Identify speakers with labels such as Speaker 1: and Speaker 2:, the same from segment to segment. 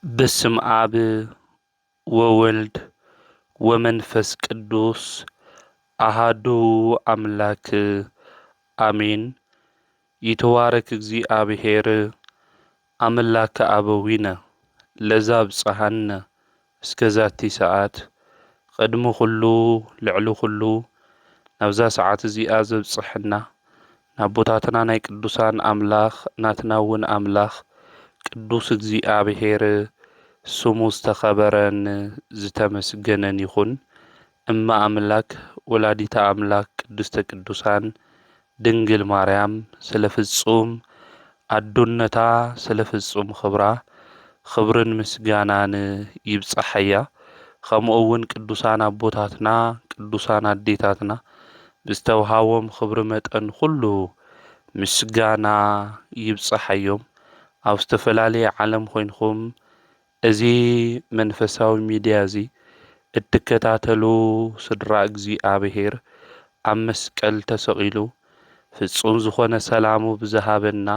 Speaker 1: بسم آب وولد ومنفس قدوس أحدو أملاك آمين. يتوارك زي أبهير أملاك أبوينا لزاب صحنا اسكزاتي ساعات قدمو خلو لعلو خلو نوزا ساعات زي آزب صحنا نبوتاتنا ناي قدوسان أملاخ ناتناون أملاخ قدوس زي أبهير سمو استخبرن زتمسجنن يخون اما املاك ولاديت املاك قدست قدوسان دنجل ماريام سلفصوم ادونتا سلفصوم خبرن مسجانان يبصحيا خمؤون قدوسان ابوتاتنا قدوسان اديتاتنا بستوهاوم خبر متن كله مسجانا يبصحيوم او استفلالي عالم خوينكم ازي منفساوي ميديا زي اتكتاتلو سدرا اغزي ابهير امسقل تسقيلو ፍጹም ዝኾነ ሰላሙ ብዝሃበና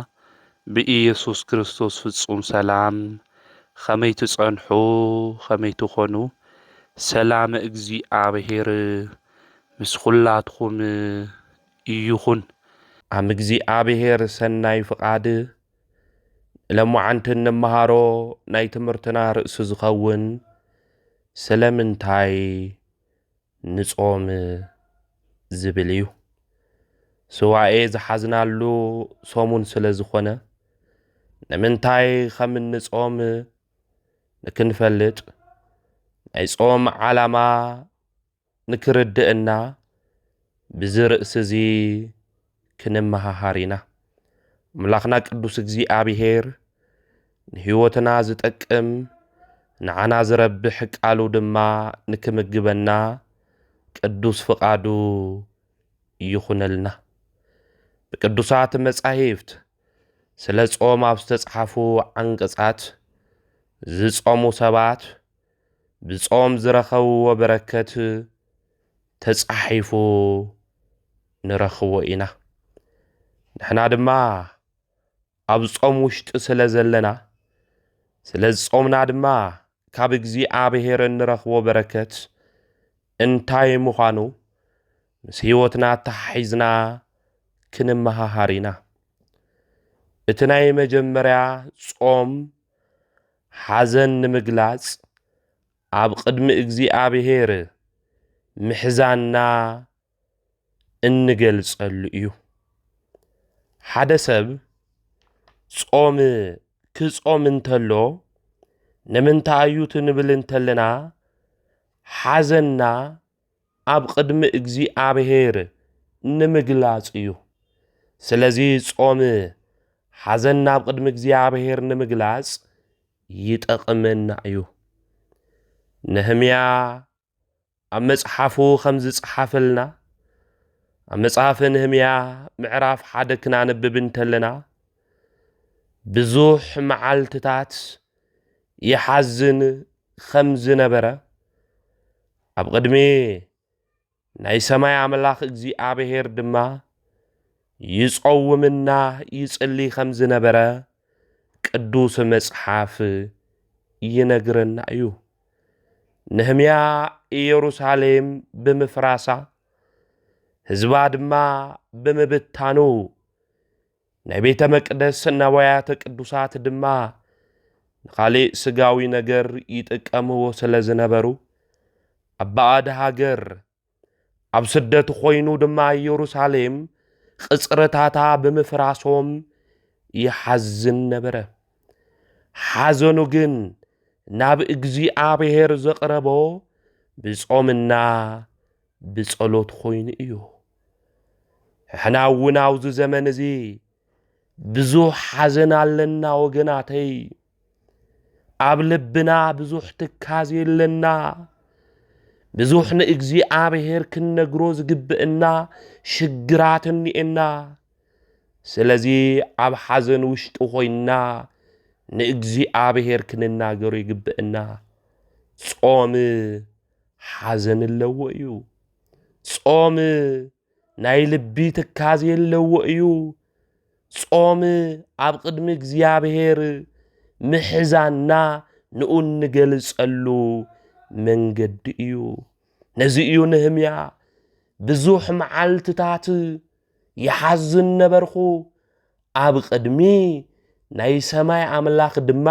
Speaker 1: ብኢየሱስ ክርስቶስ ፍጹም ሰላም ከመይ ትጸንሑ ከመይ ትኾኑ ሰላም እግዚአብሔር ምስ ኩላትኩም ይኹን። አብ እግዚአብሔር ሰናይ ፍቃድ ለሙዓንቲ እንመሃሮ ናይ ትምህርትና ርእሲ ዝኸውን ስለምንታይ ንጾም ዝብል እዩ። ስዋኤ ዝሓዝናሉ ሰሙን ስለ ዝኾነ ንምንታይ ከም እንጾም ንክንፈልጥ ናይ ጾም ዓላማ ንክርድእና ብዚ ርእሲ እዚ ክንመሃሃር ኢና። አምላኽና ቅዱስ እግዚአብሔር ንህይወትና ዝጠቅም ንዓና ዝረብሕ ቃሉ ድማ ንክምግበና ቅዱስ ፍቃዱ ይኹነልና። بقدسات مصاحفت ስለ ጾም ኣብ ዝተጻሕፉ አንቀጻት ዝጾሙ ሰባት ብጾም ዝረኸብዎ በረከት ተጻሒፉ ንረኽቦ ኢና። ንሕና ድማ ኣብ ጾም ውሽጢ ስለ ዘለና ስለ ጾምና ድማ ካብ እግዚአብሔር ንረኽቦ በረከት እንታይ ምዃኑ ምስ ህይወትና ተሓሒዝና ክንመሃሃሪና። እቲ ናይ መጀመርያ ጾም ሓዘን ንምግላጽ ኣብ ቅድሚ እግዚአብሔር ምሕዛንና እንገልጸሉ እዩ። ሓደ ሰብ ጾም ክጾም እንተሎ ንምንታይ እዩ ትንብል እንተለና ሓዘንና ኣብ ቅድሚ እግዚአብሔር ንምግላጽ እዩ። ስለዚ ጾም ሓዘንና ኣብ ቅድሚ እግዚአብሔር ንምግላጽ ይጠቕመና እዩ። ነህምያ ኣብ መጽሓፉ ከም ዝጸሓፈልና ኣብ መጽሓፈ ነህምያ ምዕራፍ 1 ክናነብብ እንተለና ብዙሕ መዓልትታት ይሓዝን ከም ዝነበረ ኣብ ቅድሚ ናይ ሰማይ አምላኽ እግዚአብሔር ድማ ይጾውምና ይጽልይ ከም ዝነበረ ቅዱስ መጽሓፍ ይነግረና እዩ። ነህምያ ኢየሩሳሌም ብምፍራሳ ህዝባ ድማ ብምብታኑ ናይ ቤተ መቅደስ ነዋያተ ቅዱሳት ድማ ንኻሊእ ስጋዊ ነገር ይጥቀምዎ ስለ ዝነበሩ ኣብ ባዕድ ሃገር ኣብ ስደት ኮይኑ ድማ ኢየሩሳሌም ቅጽረታታ ብምፍራሶም ይሓዝን ነበረ። ሓዘኑ ግን ናብ እግዚአብሔር ዘቕረቦ ብጾምና ብጸሎት ኮይኑ እዩ። ሕና እውን ኣብዚ ዘመን እዚ ብዙሕ ሓዘን ኣለና ወገናተይ። ኣብ ልብና ብዙሕ ትካዝ የለና። ብዙሕ ንእግዚአብሔር ክንነግሮ ዝግብአና ሽግራት እኒአና። ስለዚ ኣብ ሓዘን ውሽጢ ኾይንና ንእግዚአብሔር ክንናገሮ ይግብአና። ጾም ሓዘን ኣለዎ እዩ። ጾም ናይ ልቢ ትካዝ ኣለዎ እዩ። ጾም ኣብ ቅድሚ እግዚአብሔር ምሕዛንና ንኡን ንገልጸሉ መንገዲ እዩ ነዚ እዩ ነህምያ ብዙሕ መዓልትታት ይሓዝን ነበርኹ ኣብ ቅድሚ ናይ ሰማይ ኣምላኽ ድማ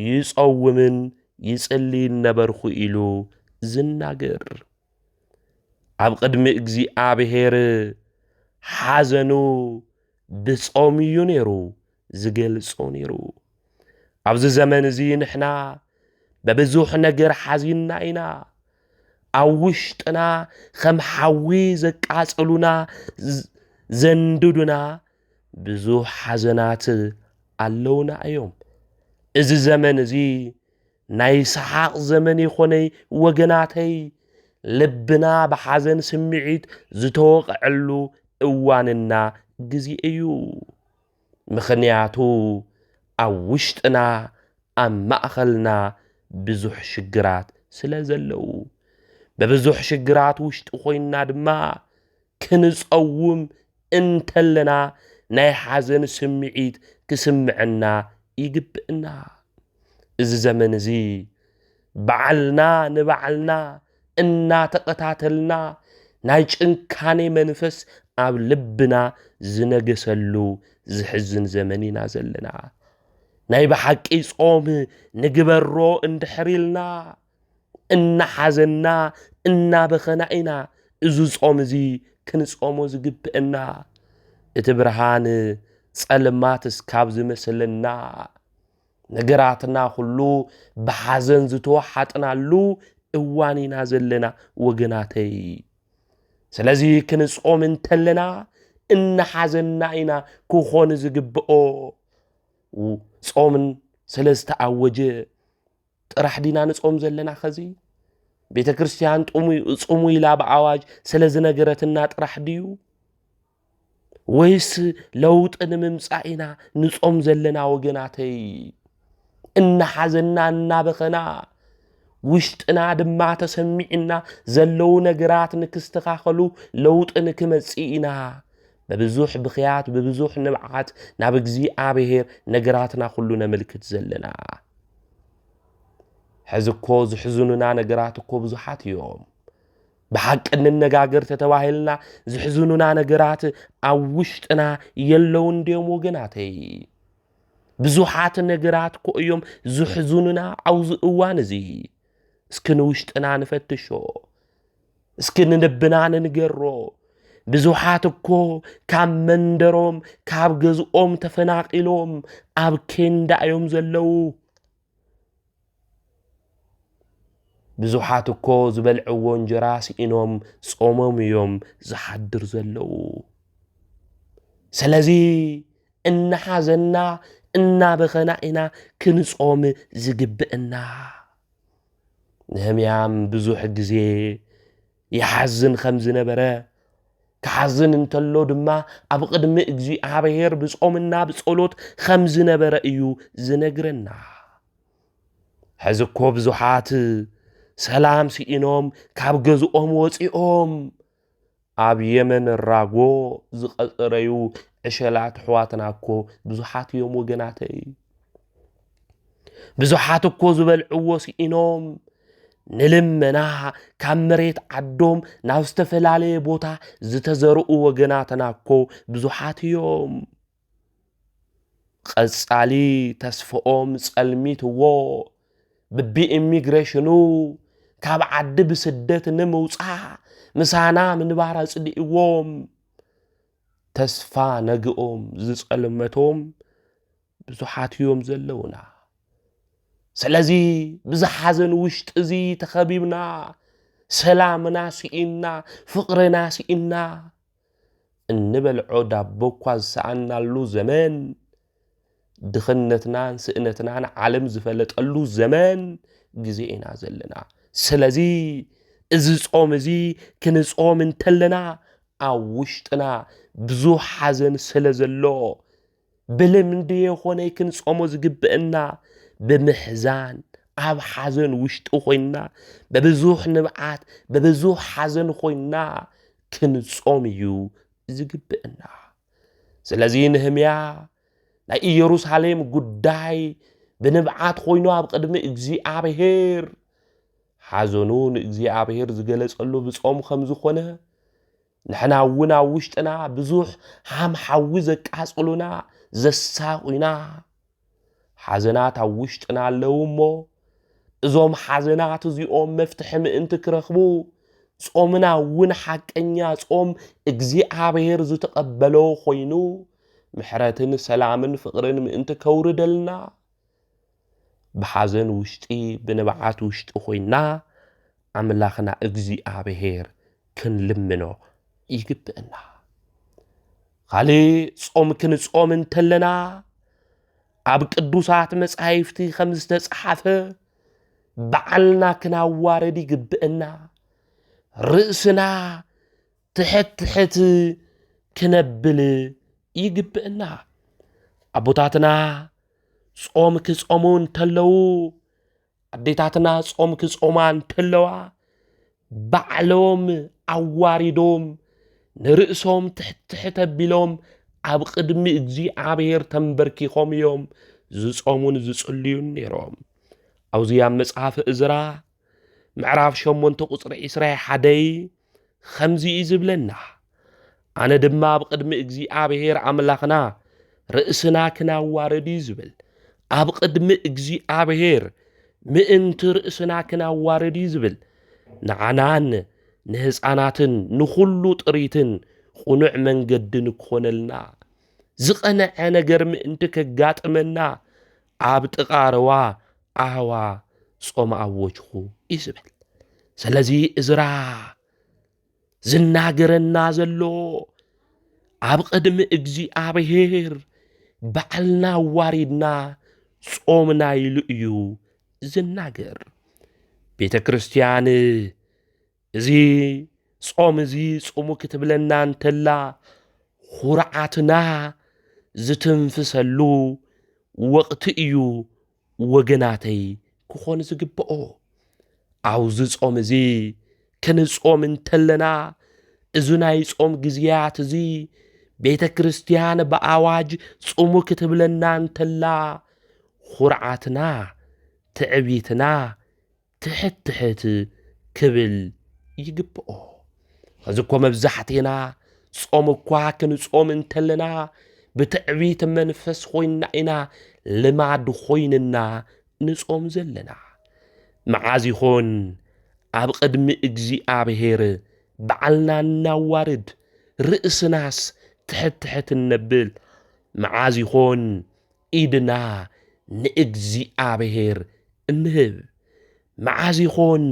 Speaker 1: ይጸውምን ይጽልይን ነበርኹ ኢሉ ዝናገር ኣብ ቅድሚ እግዚኣብሔር ሓዘኑ ብጾም እዩ ነይሩ ዝገልጾ ነይሩ ኣብዚ ዘመን እዚ ንሕና በብዙሕ ነገር ሓዚንና ኢና ኣብ ውሽጥና ከም ሓዊ ዘቃጽሉና ዘንድዱና ብዙሕ ሓዘናት ኣለውና እዮም እዚ ዘመን እዚ ናይ ሰሓቕ ዘመን ይኾነ ወገናተይ ልብና ብሓዘን ስምዒት ዝተወቕዐሉ እዋንና ግዜ እዩ ምኽንያቱ ኣብ ውሽጥና ኣብ ማእኸልና ብዙሕ ሽግራት ስለ ዘለዉ በብዙሕ ሽግራት ውሽጢ ኮይንና ድማ ክንጸውም እንተለና ናይ ሓዘን ስምዒት ክስምዐና ይግብእና እዚ ዘመን እዚ በዓልና ንበዓልና እናተቐታተልና ናይ ጭንካኔ መንፈስ ኣብ ልብና ዝነገሰሉ ዝሕዝን ዘመን ኢና ዘለና ናይ ብሓቂ ጾም ንግበሮ እንድሕሪልና እናሓዘና እናበኸና ኢና እዚ ጾም እዚ ክንጾሞ ዝግብአና እቲ ብርሃን ጸልማት እስካብ ዝመስለና ነገራትና ኩሉ ብሓዘን ዝተወሓጥናሉ እዋን ኢና ዘለና ወገናተይ ስለዚ ክንጾም እንተለና እናሓዘና ኢና ክኾን ዝግብኦ ጾምን ስለ ዝተኣወጀ ጥራሕ ዲና ንጾም ዘለና ኸዚ ቤተ ክርስቲያን ጾሙ ኢላ ብኣዋጅ ስለ ዝነገረትና ጥራሕ ድዩ ወይስ ለውጥ ንምምጻእ ኢና ንጾም ዘለና ወገናተይ እናሓዘና እናበኸና ውሽጥና ድማ ተሰሚዕና ዘለው ነገራት ንክስተኻኸሉ ለውጥ ንክመጽእ ኢና በብዙሕ ብኽያት በብዙሕ ንብዓት ናብ እግዚኣብሔር ነገራትና ኩሉ ነምልክት ዘለና ሕዚ እኮ ዝሕዝኑና ነገራት እኮ ብዙሓት እዮም ብሓቂ እንነጋገር ተተባሂልና ዝሕዝኑና ነገራት ኣብ ውሽጥና የለውን ድዮም ወገናተይ ብዙሓት ነገራት እኮ እዮም ዝሕዝኑና ኣብዚ እዋን እዚ እስኪ ንውሽጥና ንፈትሾ እስኪ ንልብና ንንገሮ ብዙሓት እኮ ካብ መንደሮም ካብ ገዝኦም ተፈናቂሎም ኣብ ኬንዳ እዮም ዘለው ብዙሓት እኮ ዝበልዕዎ እንጀራ ስኢኖም ጾሞም እዮም ዝሓድር ዘለው ስለዚ እናሓዘና እናበኸና ኢና ክንጾም ዝግብአና ነህምያም ብዙሕ ግዜ ይሓዝን ከም ዝነበረ ክሓዝን እንተሎ ድማ ኣብ ቅድሚ እግዚኣብሔር ብጾምና ብጸሎት ከም ዝነበረ እዩ ዝነግረና ሕዚ እኮ ብዙሓት ሰላም ስኢኖም ካብ ገዝኦም ወፂኦም ኣብ የመን ራጎ ዝቐጽረዩ ዕሸላት ሕዋትና እኮ ብዙሓት እዮም ወገናተይ ብዙሓት እኮ ዝበልዕዎ ስኢኖም ንልመና ካብ መሬት ዓዶም ናብ ዝተፈላለየ ቦታ ዝተዘርኡ ወገናትና እኮ ብዙሓት እዮም ቀጻሊ ተስፍኦም ጸልሚትዎ ብኢሚግሬሽኑ ካብ ዓዲ ብስደት ንምውጻእ ምሳና ምንባር ኣጽዲእዎም ተስፋ ነግኦም ዝጸልመቶም ብዙሓት እዮም ዘለውና ስለዚ ብዝሓዘን ውሽጥ እዚ ተኸቢብና ሰላምና ስኢና ፍቕርና ስኢና እንበልዖ ዳቦ እኳ ዝሰኣናሉ ዘመን ድኽነትናን ስእነትናን ዓለም ዝፈለጠሉ ዘመን ግዜ ኢና ዘለና ስለዚ እዚ ጾም እዚ ክንጾም እንተለና ኣብ ውሽጥና ብዙሕ ሓዘን ስለ ዘሎ ብልምዲ የኾነ ክንጾሞ ዝግብአና ብምሕዛን ኣብ ሓዘን ውሽጢ ኮይንና በብዙሕ ንብዓት በብዙሕ ሓዘን ኮይንና ክንጾም እዩ ዝግብአና ስለዚ ነህምያ ናይ ኢየሩሳሌም ጉዳይ بنبعات خوينو أب قدم እግዚአብሔር حزنون እግዚአብሔር ዝገለጸሉ ብጾም ከም ዝኾነ ንሕና እውን ኣብ ውሽጥና ብዙሕ ሃም ሓዊ ዘቃጽሉና ዘሳቑና ሓዘናት ኣብ ውሽጥና ኣለዉ እሞ እዞም ሓዘናት እዚኦም መፍትሒ ምእንቲ ክረኽቡ ጾምና እውን ሓቀኛ ጾም እግዚአብሔር ዝተቐበሎ ኮይኑ ምሕረትን ሰላምን ፍቕርን ምእንቲ ከውርደልና بحزن وشتي بنبعات وشتي خوينا أملاخنا እግዚአብሔር كنلمنو يقبئنا خالي صوم كنصوم انتلنا أب قدوسات مصحفتي 5 تصحافه بعلنا كناوارد يقبئنا رأسنا تحت كنبل يقبئنا أبوتاتنا صوم كصومون تلو أديتاتنا صوم كصومان تلوا بعلوم عواردوم نرأسهم تحت بلوم أب قدم እግዚአብሔር تنبركيهم يوم زصومون زصليون نيروم أوزيا مصحف إزرا معراف شمون تقصر إسراء حدي خمزي إزبلنا أنا دما أب قدم እግዚአብሔር أملاخنا رأسنا كنا واردي زبل أب قدم እግዚአብሔር ምእንቲ ርእስና ክናዋርድ ይዝብል ንዓናን ንህፃናትን ንኹሉ ጥሪትን ቁኑዕ መንገድን ክኾነልና ዝቐነዐ ነገር ምእንቲ ከጋጥመና ኣብ ጥቓረዋ ኣህዋ ጾም ኣወጅኹ ይዝብል ስለዚ እዝራ ዝናገረና ዘሎ ኣብ ቅድሚ እግዚአብሔር ባዕልና ዋሪድና ጾምና ኢሉ እዩ ዝናገር ቤተ ክርስቲያን እዚ ጾም እዚ ጾሙ ክትብለና እንተላ ኹርዓትና ዝትንፍሰሉ ወቕቲ እዩ ወገናተይ ክኾን ዝግብኦ ኣውዚ ጾም እዚ ክንጾም እንተለና እዚ ናይ ጾም ግዝያት እዚ ቤተ ክርስቲያን በአዋጅ ጾሙ ክትብለና እንተላ ኹርዓትና ትዕቢትና ትሕትሕት ክብል ይግብኦ ከዝኮ መብዛሕቲና ጾም እኳ ክንጾም እንተለና ብትዕቢት መንፈስ ኮይና ኢና ልማድ ኮይንና ንጾም ዘለና መዓዝ ይኾን ኣብ ቅድሚ እግዚአብሔር ባዕልና እናዋርድ ርእስናስ ትሕትሕት ነብል መዓዝ ይኾን ኢድና ንእግዚአብሔር እንህብ መዓዝ ይኾን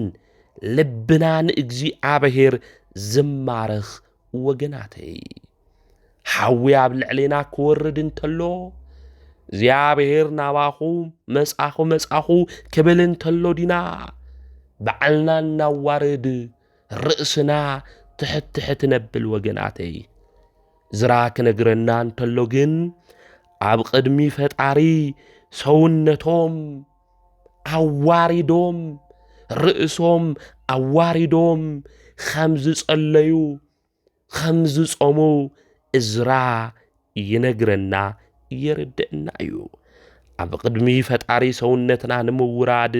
Speaker 1: ልብና ንእግዚአብሔር ዝማርኽ ወገናተይ ሓዊ ኣብ ልዕሌና ክወርድ እንተሎ እግዚአብሔር ናባኹ መጻኹ ክብል እንተሎ ዲና ባዕልና እናዋርድ ርእስና ትሕትሕት ነብል ወገናተይ ዝራ ክነግረና እንተሎ ግን ኣብ ቅድሚ ፈጣሪ ሰውነቶም ኣዋሪዶም ርእሶም ኣዋሪዶም ከምዝ ጸለዩ ከምዝ ጾሙ እዝራ ይነግረና ይርድእና እዩ ኣብ ቅድሚ ፈጣሪ ሰውነትና ንምውራድ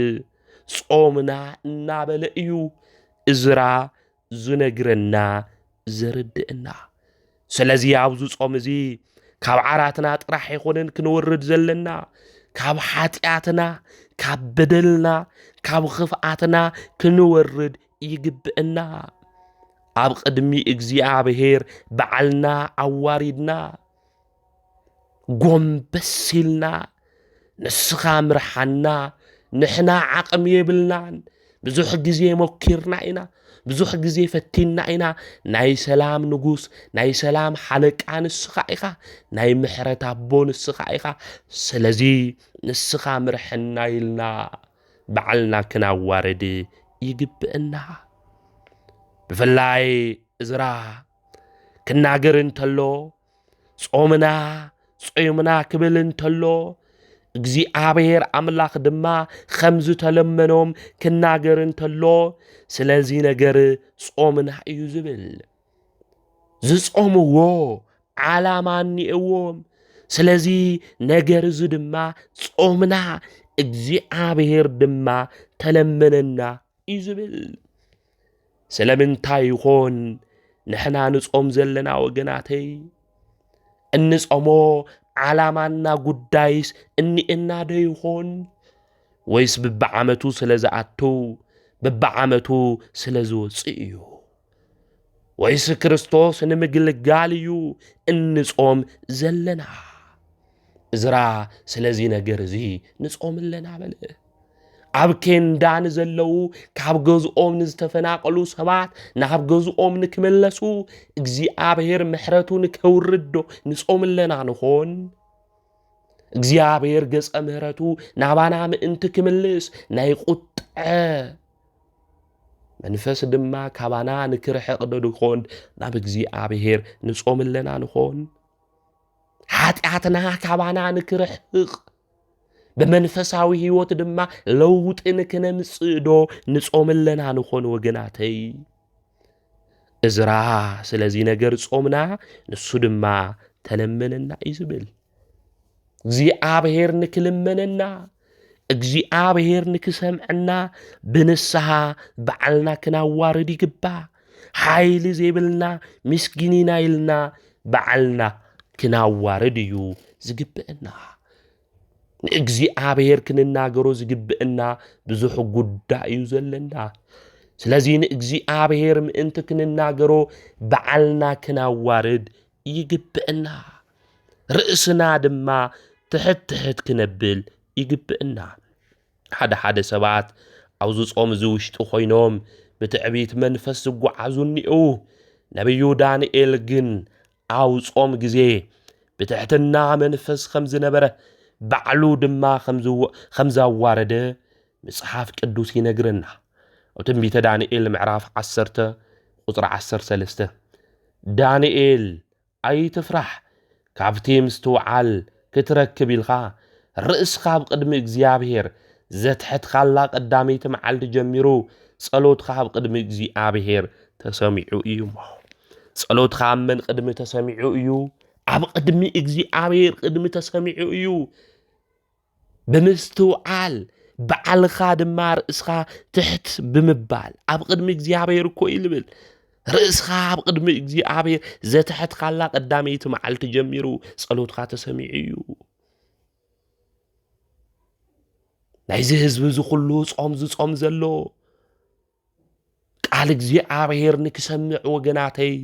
Speaker 1: ጾምና እናበለ እዩ እዝራ ዝነግረና ዝርድእና ስለዚ ኣብዚ ጾም እዚ ካብ ዓራትና ጥራሕ ይኾነን ክንወርድ ዘለና ካብ ሓጢአትና ካብ በደልና ካብ ክፍኣትና ክንወርድ ይግብእና ኣብ ቅድሚ እግዚአብሔር ባዕልና ኣዋሪድና ጎንበስ ኢልና ንስኻ ምርሓና ንሕና ዓቕሚ የብልናን ብዙሕ ግዜ ሞኪርና ኢና ብዙሕ ግዜ ፈቲና ኢና ናይ ሰላም ንጉስ ናይ ሰላም ሓለቃ ንስኻ ኢኻ ናይ ምሕረት ኣቦ ንስኻ ኢኻ ስለዚ ንስኻ ምርሕና ኢልና ባዕልና ክናዋርድ ይግብእና ብፍላይ እዝራ ክናገር እንተሎ ጾምና ጾምና ክብል እንተሎ እግዚአብሔር አምላኽ ድማ ከምዝ ተለመኖም ክናገር እንተሎ ስለዚ ነገር ጾምና እዩ ዝብል ዝጾምዎ ዓላማ እኒአዎም ስለዚህ ነገር እዚ ድማ ጾምና እግዚአብሔር ድማ ተለመነና እዩ ዝብል ስለምንታይ ይኾን ንሕና ንጾም ዘለና ወገናተይ እንጾሞ ዓላማና ጉዳይስ እኒአና ዶ ይኾን ወይስ በብዓመቱ ስለዝኣቱ በብዓመቱ ስለዝወፅእ እዩ ወይስ ክርስቶስ ንምግልጋል እዩ እንጾም ዘለና እዝራ ስለዚ ነገር እዚ ንጾም ኣለና በለ ኣብ ኬንዳን ዘለው ካብ ገዝኦም ንዝተፈናቀሉ ሰባት ናብ ገዝኦም ንክመለሱ እግዚአብሔር ምሕረቱ ንከውርዶ ንጾም ኣለና ንኾን እግዚአብሔር ገጸ ምሕረቱ ናባና ምእንቲ ክምልስ ናይ ቁጥዐ መንፈስ ድማ ካባና ንክርሕቕ ዶ ድኾን ናብ እግዚአብሔር ንጾም ኣለና ንኾን ኃጢአትና ካባና ንክርሕቕ በመንፈሳዊ ህይወት ድማ ለውጥ ንክነምጽዶ ንጾም ኣለና ንኾን ወገናተይ እዝራ ስለዚ ነገር ጾምና ንሱ ድማ ተለመነና እዩ ዝብል እግዚአብሔር ንክልመነና እግዚአብሔር ንክሰምዐና ብንስሐ በዓልና ክናዋርድ ይግባእ ሓይሊ ዘይብልና ምስኪኒና ኢልና በዓልና ክናዋርድ እዩ ዝግብአና ንእግዚአብሔር ክንናገሮ ዝግብአና ብዙሕ ጉዳይ እዩ ዘለና ስለዚ ንእግዚአብሔር ምእንቲ ክንናገሮ በዓልና ክናዋርድ ይግብአና ርእስና ድማ ትሕት ክነብል ይግብአና ሓደ ሰባት ኣብዚ ጾም እዚ ውሽጢ ኮይኖም ብትዕቢት መንፈስ ዝጓዓዙ እኒአው ነቢዩ ዳንኤል ግን ኣብ ጾም ግዜ ብትሕትና መንፈስ ከም ዝነበረ ባዕሉ ድማ ከም ዘዋረደ መጽሓፍ ቅዱስ ይነግረና ኣብ ትንቢተ ዳንኤል ምዕራፍ 10 ቁጥሪ 13 ዳንኤል ኣይትፍራሕ ካብቲ ምስትውዓል ክትረክብ ኢልኻ ርእስኻ ኣብ ቅድሚ እግዚአብሔር ዘትሕትካላ ቀዳመይቲ መዓልቲ ጀሚሩ ጸሎትካ ኣብ ቅድሚ እግዚአብሔር ተሰሚዑ እዩ ጸሎትካ ኣብ መን ቅድሚ ተሰሚዑ እዩ ኣብ ቅድሚ እግዚአብሔር ቅድሚ ተሰሚዑ እዩ ብምስትውዓል በዓልኻ ድማ ርእስኻ ትሕት ብምባል ኣብ ቅድሚ እግዚአብሔር እኮ ይልብል ርእስኻ ኣብ ቅድሚ እግዚአብሔር ዘትሕትካላ ቀዳመይቲ መዓልቲ ጀሚሩ ጸሎትካ ተሰሚዑ እዩ ናይዚ ህዝቢ ዝኹሉ ጾም ዝጾም ዘሎ ቃል እግዚአብሔር ንክሰምዕ ወገናተይ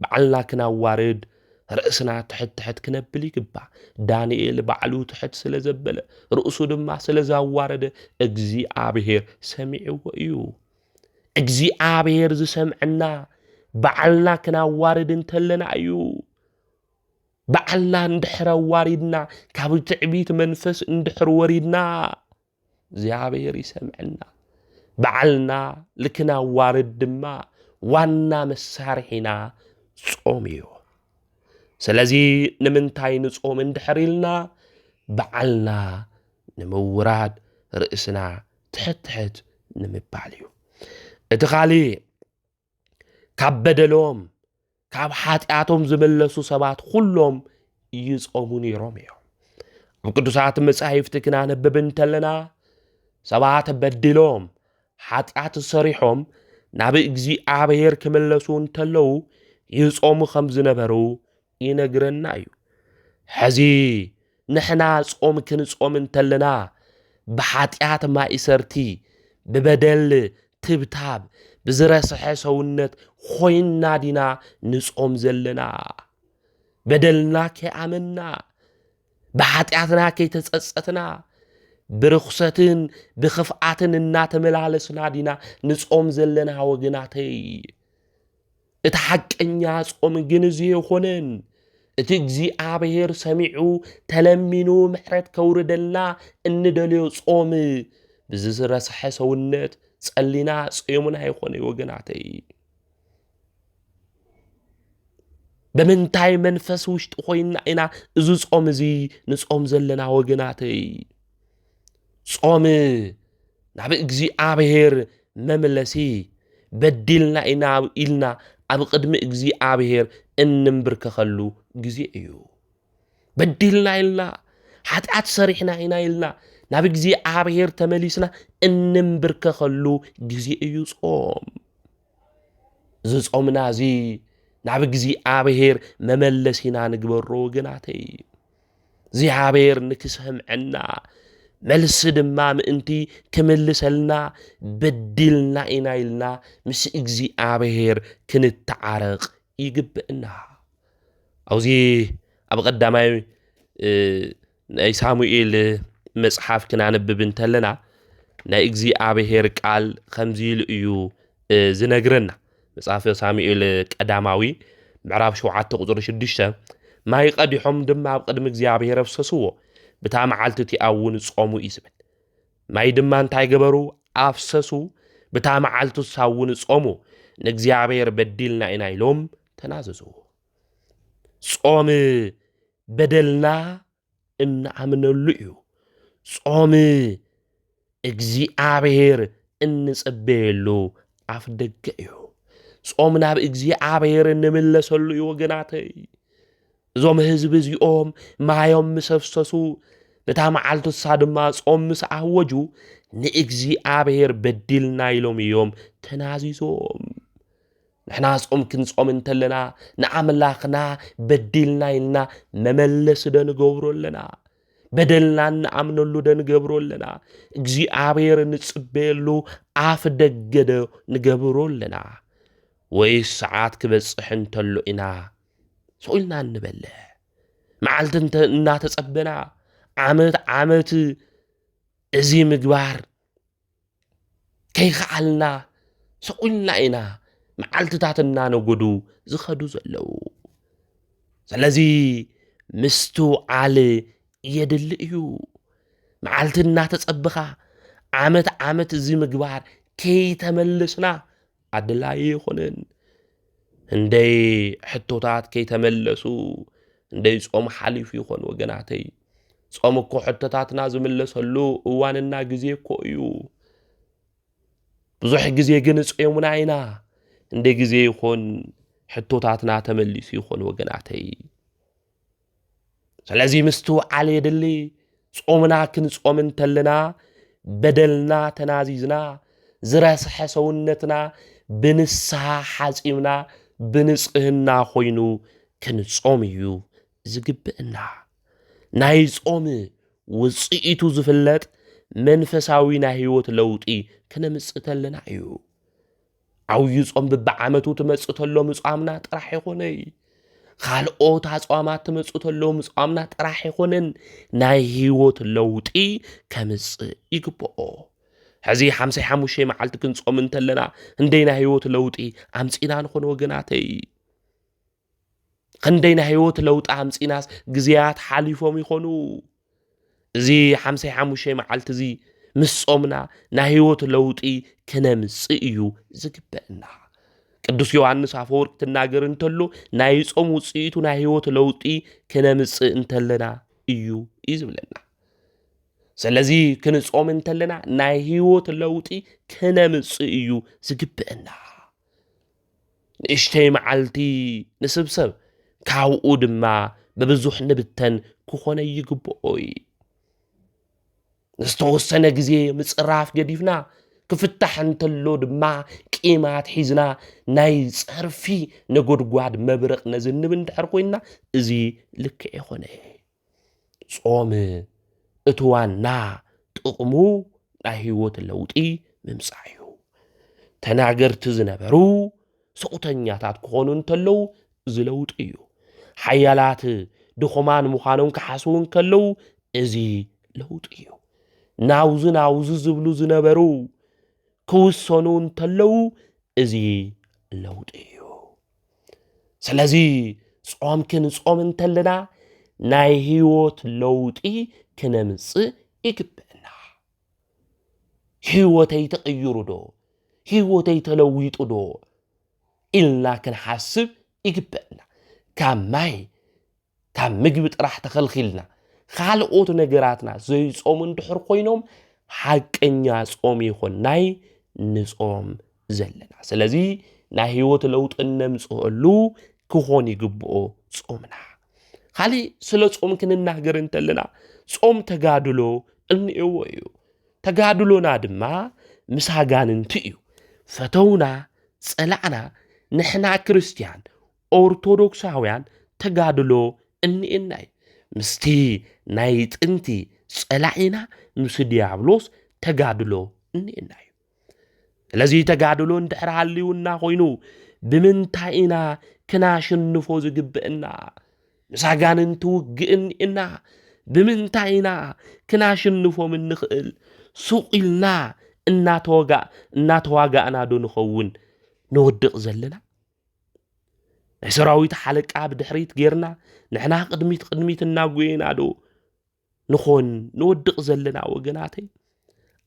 Speaker 1: በዓልና ክናዋርድ ርእስና ትሕት ክነብል ይግባእ ዳንኤል ባዕሉ ትሕት ስለ ዘበለ ርእሱ ድማ ስለ ዘዋረደ እግዚአብሔር ሰሚዕዎ እዩ እግዚአብሔር ዝሰምዐና በዓልና ክናዋርድ እንተለና እዩ በዓልና እንድሕር ዋሪድና ካብ ትዕቢት መንፈስ እንድሕር ወሪድና እግዚአብሔር ይሰምዐና በዓልና ልክናዋርድ ድማ ዋና መሳርሒና ጾም እዩ ስለዚ ንምንታይ ንጾም እንድሕር ኢልና በዓልና ንምውራድ ርእስና ትሕት ንምባል እዩ እቲ ኻሊእ ካብ በደሎም ካብ ኃጢአቶም ዝመለሱ ሰባት ኩሎም ይጾሙ ነይሮም እዮም ኣብ ቅዱሳት መጻሕፍቲ ክናነብብ እንተለና ሰባት በድሎም ኃጢአት ሰሪሖም ናብ እግዚአብሔር ክመለሱ እንተለው ይጾሙ ከም ዝነበሩ ይነግረና እዩ ሕዚ ንሕና ጾም ክንጾም እንተለና ብኃጢአት ማእሰርቲ ብበደል ትብታብ ብዝረስሐ ሰውነት ኾይንና ዲና ንጾም ዘለና በደልና ከይኣመና ብኃጢአትና ከይተጸጸትና ብርኽሰትን ብኽፍኣትን እናተመላለስና ዲና ንጾም ዘለና ወገናተይ እቲ ሓቀኛ ጾም ግን እዚ ይኾነን እቲ እግዚአብሔር ሰሚዑ ተለሚኑ ምሕረት ከውርደልና እንደልዮ ጾም ብዝረስሐ ሰውነት ጸሊና ጾሙና ይኾነ ወገናተይ በምንታይ መንፈስ ውሽጢ ኾይንና ኢና እዚ ጾም እዚ ንጾም ዘለና ወገናተይ ጾም ናብ እግዚአብሔር መምለሲ በዲልና ኢና ኢልና ኣብ ቅድሚ እግዚአብሔር እንንብርከኸሉ ግዜ እዩ بدلنا إلنا حتى سريحنا إنا إلنا نابي جزي عابهير تمليسنا إنمبرك خلو جزي يصوم زصومنا زي نابي جزي عابهير مملسينا نقبرو جناتي زي عابهير نكسهم عنا ملس دما مئنتي كملسلنا بدلنا إنا إلنا مس إجزي عابهير كنت تعارق يقبئنا أو زي أبقى قدامي ناي ساموئيل مصحف كنا نبب انتلنا ناي إجزي عابهير قال خمزي لأيو زنقرنا مصحف ساموئيل قداماوي معرف شو عاد تقدر شدشتا ما يقدي حم دما بقدم إجزي عابهير أفسسوه بتا معالتتي أون صومو إسبل ما يدما انتاي قبرو أفسسو بتا معالتو ساون صومو نجزي عابهير بدلنا إنا إلوم تناززو صوم بدلنا إن عملنا لئيو صوم إجزي عابهير إن سبيلو عفدقئيو صومنا بإجزي عابهير إن ملسو لئيو وقناتي زوم هزب زيوم ما يوم مسفسسو بتا معالتو السادما صوم مسعوجو نإجزي عابهير بدلنا يلوم يوم تنازيزوم نحنا صوم كنصوم انتلنا نعملاخنا بدلنا إلنا مملس دا نقبرو لنا بدلنا نعملو دا نقبرو لنا إجزي عابهير نتصبيلو عاف دقدا نقبرو لنا ويس ساعات كبصح انتلو إنا سؤلنا نبله معالت انت إنا تصبنا عامت إزي مقبار كي خعلنا سؤلنا إنا معالت تاتنا نقودو زخدو زلو سلازي مستو علي يدلئيو معالتنا تصبخا عامت زي مقبار كي تملسنا عدلاي يخونن هندي حتوتات كي تملسو هندي صوم حليف يخون وقناتي صوم كو حتوتاتنا زملسلو اواننا غزي كويو بزح غزي جنص يومنا عينا هندي غزي يخون حتوتاتنا تملس يخون وقناتي سلازي مستو علي دلي صومنا كن صوم انتلنا بدلنا تنازيزنا زراسح سونتنا بنسها حازمنا بنصهنا خوينو كنصوميو زغبئنا ناي صوم وصيتو زفلت منفساوينا هيوت لوطي كنمصتلنا ايو عوي صوم ببعامتو تمصتلو مصامنا طرح يخوني خالقوت አጽዋማት ተመጽተለው ምጽአምና ጥራህ ይሆነን ናይ ህይወት ለውጢ ከምጽ ይግብኦ ሕዚ 55 መዓልቲ ክንጾም እንተለና እንደይና ህይወት ለውጢ አምጺና ንኾነ ወገናተይ እንደይና ህይወት ለውጢ አምጺናስ ግዜያት ሓሊፎም ይኾኑ እዚ 55 መዓልቲ እዚ ምስጾምና ናይ ህይወት ለውጢ ከነምጽ እዩ ዝግበአና ቅዱስ ዮሐንስ አፈወርቅ ተናገር እንተሎ ናይ ጾም ውጽኢቱ ናይ ህይወት ለውጢ ከነምጽ እንተለና እዩ ይዝብለና ስለዚ ክንጾም እንተለና ናይ ህይወት ለውጢ ከነምጽ እዩ ዝግበአና እሽተይ መዓልቲ ንስብሰብ ካብኡ ድማ በብዙሕ ንብተን ክኾነ ይግብኦይ ንስተወሰነ ግዜ ምጽራፍ ገዲፍና ክፍታሕ እንተሎ ድማ ቂማት ሒዝና ናይ ጸርፊ ነጎድጓድ መብረቕ ነዝንብ እንድሕር ኮይና እዚ ልክዕ ይኾነ ጾም እትዋና ጥቕሙ ናይ ህይወት ለውጢ ምምጻእ እዩ ተናገርቲ ዝነበሩ ስቁተኛታት ክኾኑ እንተለው ዝለውጥ እዩ ሓያላት ድኹማን ምዃኖም ክሓስቡ እንከለው እዚ ለውጥ እዩ ናውዝ ዝብሉ ዝነበሩ ክውሰኑ እንተለው እዚ ለውጥ እዩ ስለዚ ጾም ክንጾም እንተለና ናይ ህይወት ለውጢ ክነምጽእ ይግበአና ህይወተይ ተቀይሩ ዶ ህይወተይ ተለዊጡ ዶ ኢልና ክንሓስብ ይግበአና ካብ ማይ ካብ ምግቢ ጥራሕ ተኸልኺልና ካልኦት ነገራትና ዘይጾሙ እንድሕር ኮይኖም ሓቀኛ ጾም ይኹን ናይ ንጾም ዘለና ስለዚ ናይ ህይወት ለውጢ ነምጽአሉ ክኾን ይግብኦ ጾምና خالي سلو صوم كنناغر انتلنا صوم تغادلو انيو ايو تغادلونا دما مساغان انتيو فتونا صلعنا نحنا كريستيان أورثوذكساويان تغادلو انيناي مستي نايت انتي صلعينا مس ديابلوس تغادلو انيناي لذي تغادلو اندحر حليونا خوينو بمنتاينا كناشنفو زغبئنا مساغان انتوغئن إنا بمنتاينا كناشنفو من نخئل سوقلنا እናተዋጋ أنا دون خون نودق زلنا سراويت حلق عب دحريت غيرنا نحنا قدميت ناغوينا دو نخون نودق زلنا وغناتي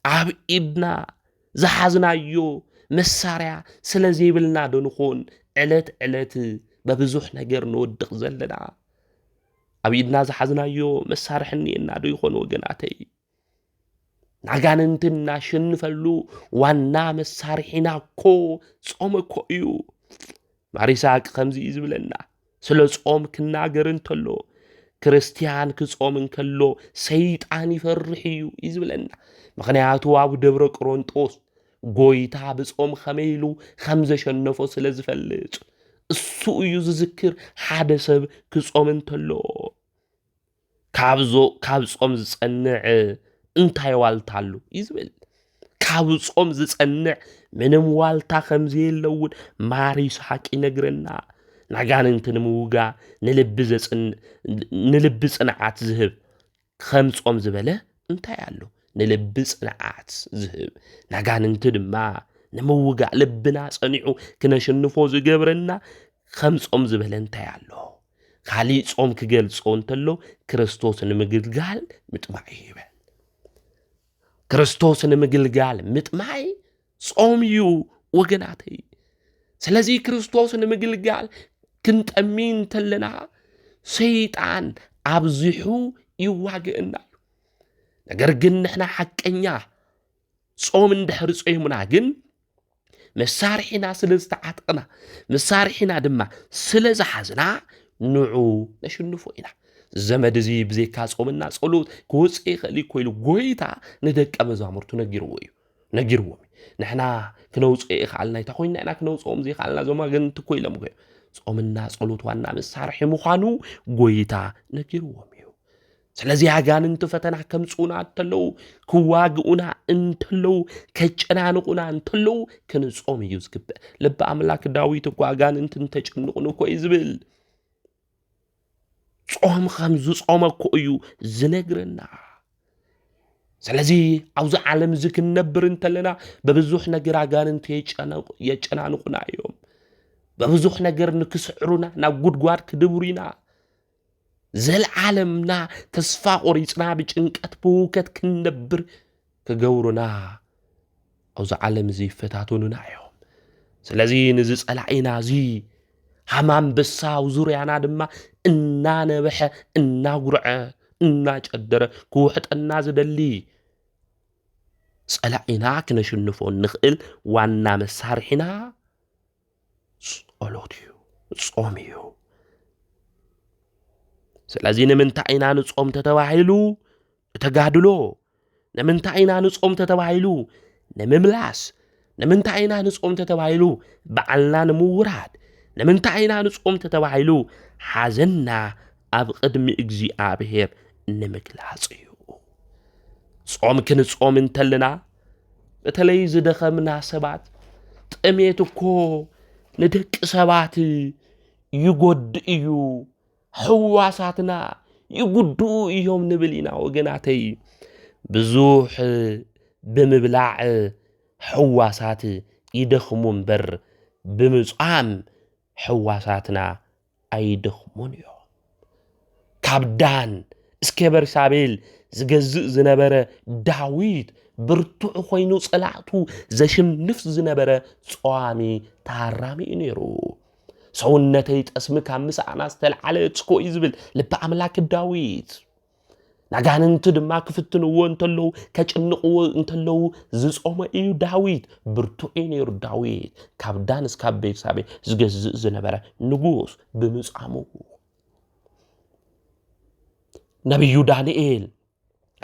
Speaker 1: عب إبنا زحزنايو مساريا سلازيبلنا دو نخون علت ببزوح نجر نودق زلنا عب إبنا زحزنايو مسارحني إنا دو يخون وغناتي ናጋንንትና ሽንፈሉ ዋና መሳርሒና ኮ ጾም ኮ እዩ ማሪሳቅ ከምዚ ይዝብለና ስለ ጾም ክናገር እንተሎ ክርስቲያን ክጾም እንከሎ ሰይጣን ይፈርሕ እዩ ይዝብለና ምክንያቱ አብ ደብረ ቆሮንጦስ ጎይታ ብጾም ከመይሉ ከምዘሸነፎ ስለ ዝፈልጥ እሱ እዩ ዝዝክር ሓደ ሰብ ክጾም እንተሎ ካብ ጾም ዝጸንዕ እንታይ ዋልታሉ ይዝብል ካብ ጾም ዝጸንዕ ምንም ዋልታ ከምዚ የለውን ማሪስ ሐቂ ነግረና ናጋንንትን ምውጋ ንልብ ጽንዓት ዝህብ ከም ጾም ዝበለ እንታይ አሉ ንልብ ጽንዓት ዝህብ ናጋንንት ድማ ንምውጋ ልብና ጸኒዑ ክነሽንፎ ዝገብረና ከም ጾም ዝበለ እንታይ አሉ ካሊ ጾም ክገልጾ እንተሎ ክርስቶስ ንምግልጋል ምጥማዕ ይበል ክርስቶስ ንምግልጋል ምጥማይ ጾምዩ ወገናተይ ስለዚህ ክርስቶስ ንምግልጋል ክንጠሚን ተለና ሰይጣን አብዝሑ ይዋግእና ነገር ግን ንሕና ሐቀኛ ጾም እንድሕር ጾይሙና ግን መሳርሒና ስለዝተዓጥቅና መሳርሒና ድማ ስለዝሓዝና ንዑ ነሽንፎ ኢና ዘመድ እዚ ብዘይካ ጾምና ጸሎት ክወጽእ ይኽእል ኮይኑ ጎይታ ንደቀ መዛሙርቱ ነጊርዎም ንሕና ክነውጽእ ይኽኣልና ኢታ ኮይና ኢና ክነውጽኦም ዘይኽኣልና ዞማ ግን ትኮይሎም ኮይ ጾምና ጸሎት ዋና መሳርሒ ምዃኑ ጎይታ ነጊርዎም እዩ ስለዚ አጋንንት ፈተና ከምጽኡና እንተለው ክዋግኡና እንተለው ከጨናንቁና እንተለው ክንጾም እዩ ዝግብእ ልበ አምላክ ዳዊት እኮ አጋንንትን ተጨንቁን እኮ ይዝብል ጾም ከምዙ ጾመኮ እዩ ዝነግረና ስለዚ አውዛ ዓለም ዝክነብር እንተለና በብዙሕ ነገር አጋንንት የጨናንቁና እዮም በብዙሕ ነገር ንክስዕሩና ናብ ጉድጓድ ክድብሩና ዘለዓለምና ተስፋ ቆሪጽና ብጭንቀት ብውከት ክንነብር ክገብሩና አውዛ ዓለም ይፈታቱንና እዮም ስለዚ ንዝ ጸላኢና እዚ ሃማም በሳው ዙርያና ድማ እናነበሐ እናጉርዐ እናጨደረ ክውሕጠና ዝደሊ ጸላኢና ክነሽንፎ ንኽእል ዋና መሳርሒና ጸሎት እዩ ጾም እዩ ስለዚ ንምንታይ ኢና ንጾም ተተባሂሉ ተጋድሎ ንምንታይ ኢና ንጾም ተተባሂሉ ንምምላስ ንምንታይ ኢና ንጾም ተተባሂሉ በዓልና ንምውራድ ንምንታይ ኢና ንጾም ተተባሂሉ ሓዘና ኣብ ቅድሚ እግዚአብሔር ንምግላጽ እዩ ጾም ክንጾም እንተልና በተለይ ዝደኸምና ሰባት ጥሜት እኮ ንደቂ ሰባት ይጎድእ እዩ ሕዋሳትና ይጉድኡ እዮም ንብል ኢና ወገናተይ ብዙሕ ብምብላዕ ሕዋሳት ይደኽሙ እምበር ብምጻም ሕዋሳትና አይደኽሙን እዮም ካብ ዳን እስከ በርሳቤል ዝገዝእ ዝነበረ ዳዊት ብርቱዕ ኮይኑ ጸላእቱ ዘሽንፍ ዝነበረ ጸዋሚ ታራሚ ነይሩ ሰውነተይ ጠስሚ ካብ ምስዓና ዝተልዓለ ጽኮ ይዝብል ልበ አምላክ ዳዊት ናጋንንት ድማ ክፍትንዎ እንተለው ከጭንቅዎ እንተለው ዝጾመ እዩ ዳዊት ብርቱዕ ነይሩ ዳዊት ካብ ዳን እስከ ቤርሳቤ ዝገዝእ ዝነበረ ንጉስ ብምጻሙ ነብዩ ዳንኤል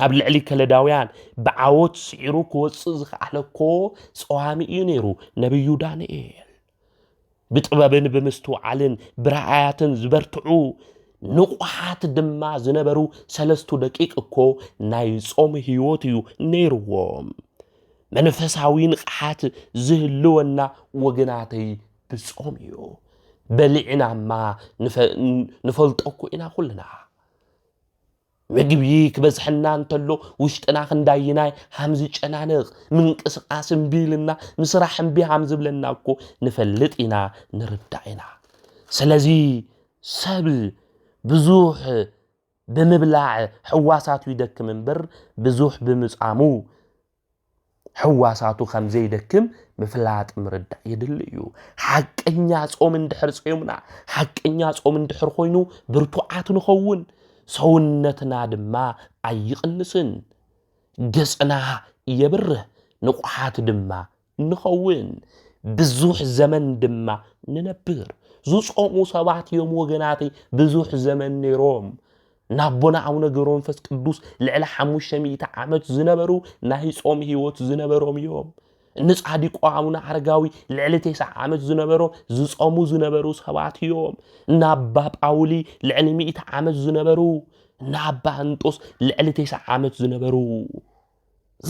Speaker 1: ኣብ ልዕሊ ከለዳውያን ብዓወት ስዒሩ ክወፅእ ዝኽኣለኮ ጸዋሚ እዩ ነይሩ ነብዩ ዳንኤል ብጥበብን ብምስትውዓልን ብረኣያትን ዝበርትዑ ንቑሓት ድማ ዝነበሩ 3 ደቂቕ እኮ ናይ ጾም ህይወት እዩ ነይርዎም መንፈሳዊ ንቕሓት ዝህልወና ወገናተይ ብጾም እዩ በሊዕናማ ንፈልጠኩ ኢና ኩልና ምግቢ ክበዝሕና እንተሎ ውሽጥና ክንዳይናይ ሃምዚ ጨናንቕ ምንቅስቓስ እምቢልና ምስራሕ እምቢ ሃም ዝብለና እኮ ንፈልጥ ኢና ንርዳእ ኢና ስለዚ ሰብ ብዙሕ ብምብላዕ ሕዋሳቱ ይደክም እምበር ብዙሕ ብምጻሙ ሕዋሳቱ ከም ዘይደክም ምፍላጥ ምርዳእ ይድል እዩ ሓቀኛ ጾም እንድሕር ጾምና ሓቀኛ ጾም እንድሕር ኮይኑ ብርቱዓት ንኸውን ሰውነትና ድማ ኣይቕንስን ገጽና የብርህ ንቑሓት ድማ ንኸውን ብዙሕ ዘመን ድማ ንነብር ዝጾሙ ሰባት እዮም ወገናተይ ብዙሕ ዘመን ነይሮም ናቦና አቡነ ገብረ መንፈስ ቅዱስ ልዕሊ 500 ዓመት ዝነበሩ ናይ ጾም ህይወት ዝነበሮም እዮም ንጻዲቁ አቡነ አረጋዊ ልዕሊ 9 ዓመት ዝነበሮ ዝጾሙ ዝነበሩ ሰባት እዮም ናባ ጳውሊ ልዕሊ 100 ዓመት ዝነበሩ ናባ እንጦስ ልዕሊ 9 ዓመት ዝነበሩ